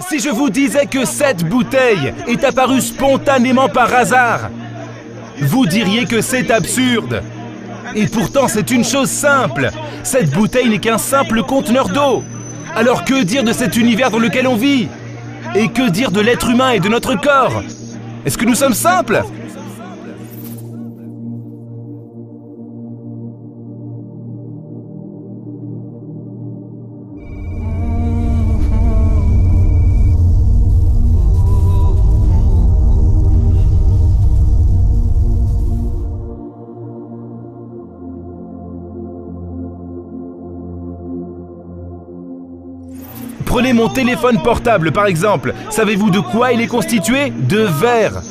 Si je vous disais que cette bouteille est apparue spontanément par hasard, vous diriez que c'est absurde. Et pourtant, c'est une chose simple. Cette bouteille n'est qu'un simple conteneur d'eau. Alors que dire de cet univers dans lequel on vit? Et que dire de l'être humain et de notre corps? Est-ce que nous sommes simples? Prenez mon téléphone portable par exemple. Savez-vous de quoi il est constitué? De verre,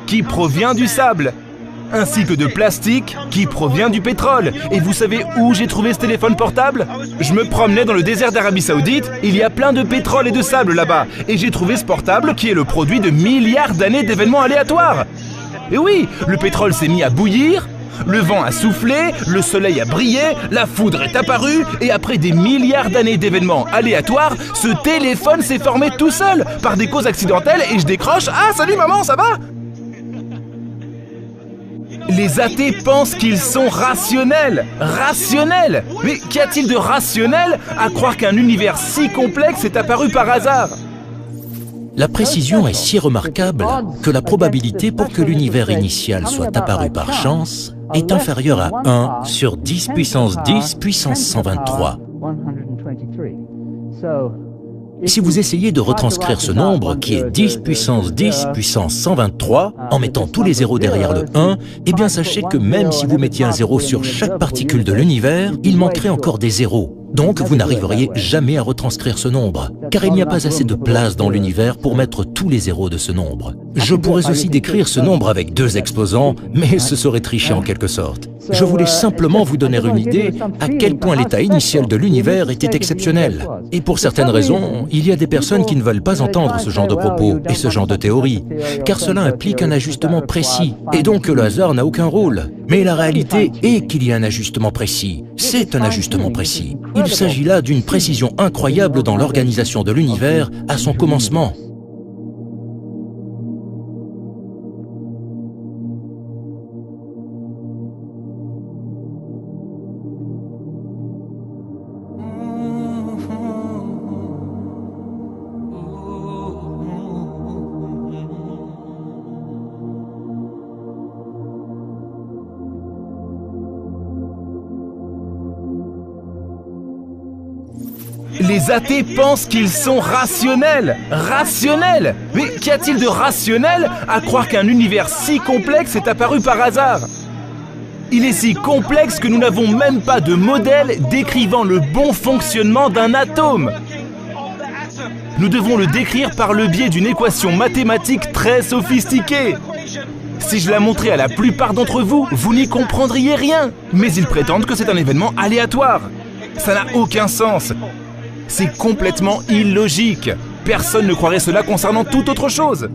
qui provient du sable, ainsi que de plastique, qui provient du pétrole. Et vous savez où j'ai trouvé ce téléphone portable? Je me promenais dans le désert d'Arabie Saoudite, il y a plein de pétrole et de sable là-bas. Et j'ai trouvé ce portable qui est le produit de milliards d'années d'événements aléatoires. Et oui, le pétrole s'est mis à bouillir, le vent a soufflé, le soleil a brillé, la foudre est apparue, et après des milliards d'années d'événements aléatoires, ce téléphone s'est formé tout seul, par des causes accidentelles, et je décroche. Ah, salut maman, ça va? Les athées pensent qu'ils sont rationnels. Rationnels? Mais qu'y a-t-il de rationnel à croire qu'un univers si complexe est apparu par hasard? La précision est si remarquable que la probabilité pour que l'univers initial soit apparu par chance est inférieure à 1 sur 10 puissance 10 puissance 123. Si vous essayez de retranscrire ce nombre, qui est 10 puissance 10 puissance 123, en mettant tous les zéros derrière le 1, eh bien sachez que même si vous mettiez un zéro sur chaque particule de l'univers, il manquerait encore des zéros. Donc vous n'arriveriez jamais à retranscrire ce nombre, car il n'y a pas assez de place dans l'univers pour mettre tous les zéros de ce nombre. Je pourrais aussi décrire ce nombre avec 2 exposants, mais ce serait tricher en quelque sorte. Je voulais simplement vous donner une idée à quel point l'état initial de l'univers était exceptionnel. Et pour certaines raisons, il y a des personnes qui ne veulent pas entendre ce genre de propos et ce genre de théorie, car cela implique un ajustement précis, et donc que le hasard n'a aucun rôle. Mais la réalité est qu'il y a un ajustement précis. C'est un ajustement précis. Il s'agit là d'une précision incroyable dans l'organisation de l'univers à son commencement. Les athées pensent qu'ils sont rationnels. Rationnels? Mais qu'y a-t-il de rationnel à croire qu'un univers si complexe est apparu par hasard? Il est si complexe que nous n'avons même pas de modèle décrivant le bon fonctionnement d'un atome. Nous devons le décrire par le biais d'une équation mathématique très sophistiquée. Si je la montrais à la plupart d'entre vous, vous n'y comprendriez rien. Mais ils prétendent que c'est un événement aléatoire. Ça n'a aucun sens. C'est complètement illogique. Personne ne croirait cela concernant toute autre chose.